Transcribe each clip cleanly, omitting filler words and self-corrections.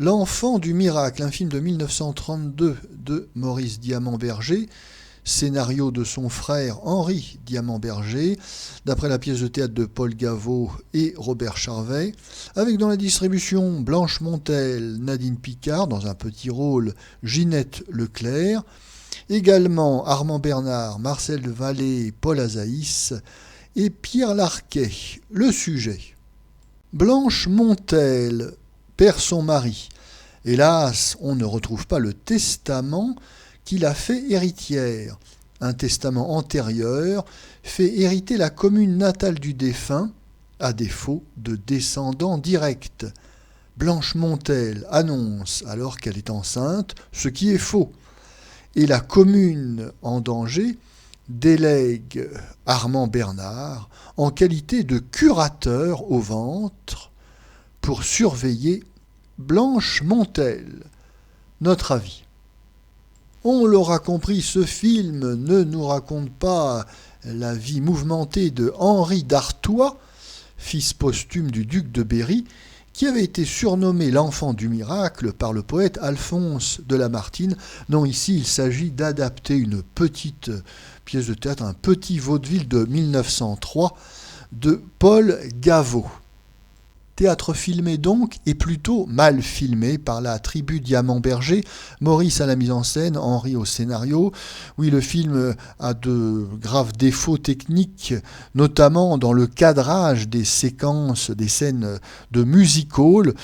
L'Enfant du miracle, un film de 1932 de Maurice Diamant-Berger, scénario de son frère Henri Diamant-Berger, d'après la pièce de théâtre de Paul Gaveau et Robert Charvet, avec dans la distribution Blanche Montel, Nadine Picard, dans un petit rôle Ginette Leclerc, également Armand Bernard, Marcel Vallée, Paul Azaïs et Pierre Larquet. Le sujet. Blanche Montel perd son mari. Hélas, on ne retrouve pas le testament qui l'a fait héritière. Un testament antérieur fait hériter la commune natale du défunt, à défaut de descendants directs. Blanche Montel annonce alors qu'elle est enceinte, ce qui est faux. Et la commune en danger délègue Armand Bernard en qualité de curateur au ventre pour surveiller Blanche Montel. Notre avis. On l'aura compris, ce film ne nous raconte pas la vie mouvementée de Henri d'Artois, fils posthume du duc de Berry, qui avait été surnommé l'enfant du miracle par le poète Alphonse de Lamartine. Non, ici il s'agit d'adapter une petite pièce de théâtre, un petit vaudeville de 1903 de Paul Gaveau. Théâtre filmé donc, et plutôt mal filmé par la tribu Diamant-Berger, Maurice à la mise en scène, Henri au scénario. Oui, le film a de graves défauts techniques, notamment dans le cadrage des séquences, des scènes de music-hall,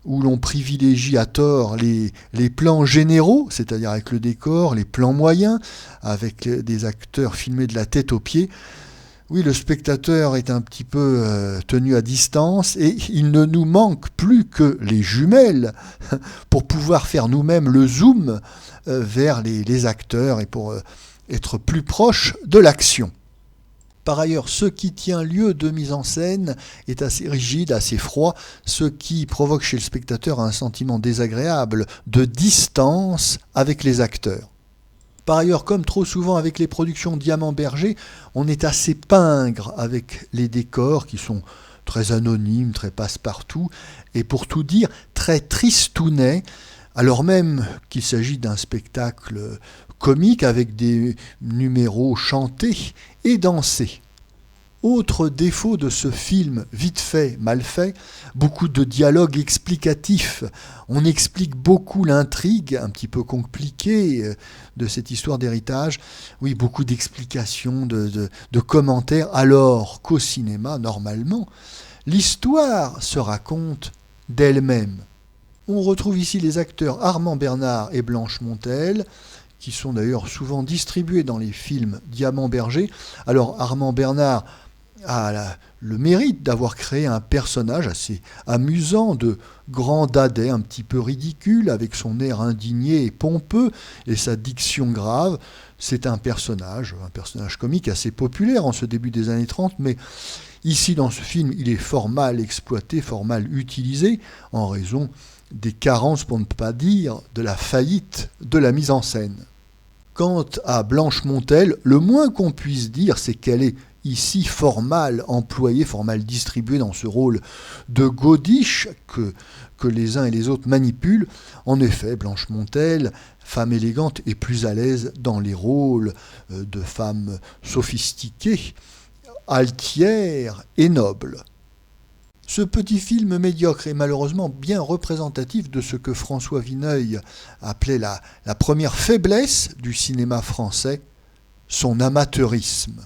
où l'on privilégie à tort les plans généraux, c'est-à-dire avec le décor, les plans moyens, avec des acteurs filmés de la tête aux pieds. Oui, le spectateur est un petit peu tenu à distance et il ne nous manque plus que les jumelles pour pouvoir faire nous-mêmes le zoom vers les acteurs et pour être plus proche de l'action. Par ailleurs, ce qui tient lieu de mise en scène est assez rigide, assez froid, ce qui provoque chez le spectateur un sentiment désagréable de distance avec les acteurs. Par ailleurs, comme trop souvent avec les productions Diamant-Berger, on est assez pingre avec les décors qui sont très anonymes, très passe-partout, et pour tout dire, très tristounets, alors même qu'il s'agit d'un spectacle comique avec des numéros chantés et dansés. Autre défaut de ce film, vite fait, mal fait, beaucoup de dialogues explicatifs. On explique beaucoup l'intrigue, un petit peu compliquée, de cette histoire d'héritage. Oui, beaucoup d'explications, de commentaires, alors qu'au cinéma, normalement, l'histoire se raconte d'elle-même. On retrouve ici les acteurs Armand Bernard et Blanche Montel, qui sont d'ailleurs souvent distribués dans les films Diamant-Berger. Alors Armand Bernard a le mérite d'avoir créé un personnage assez amusant de grand dadais, un petit peu ridicule, avec son air indigné et pompeux et sa diction grave. C'est un personnage comique assez populaire en ce début des années 30, mais ici dans ce film, il est fort mal exploité, fort mal utilisé, en raison des carences, pour ne pas dire de la faillite de la mise en scène. Quant à Blanche Montel, le moins qu'on puisse dire, c'est qu'elle est ici fort mal employée, fort mal distribuée dans ce rôle de godiche que les uns et les autres manipulent. En effet, Blanche Montel, femme élégante, est plus à l'aise dans les rôles de femme sophistiquée, altière et noble. Ce petit film médiocre est malheureusement bien représentatif de ce que François Vineuil appelait la première faiblesse du cinéma français, son amateurisme.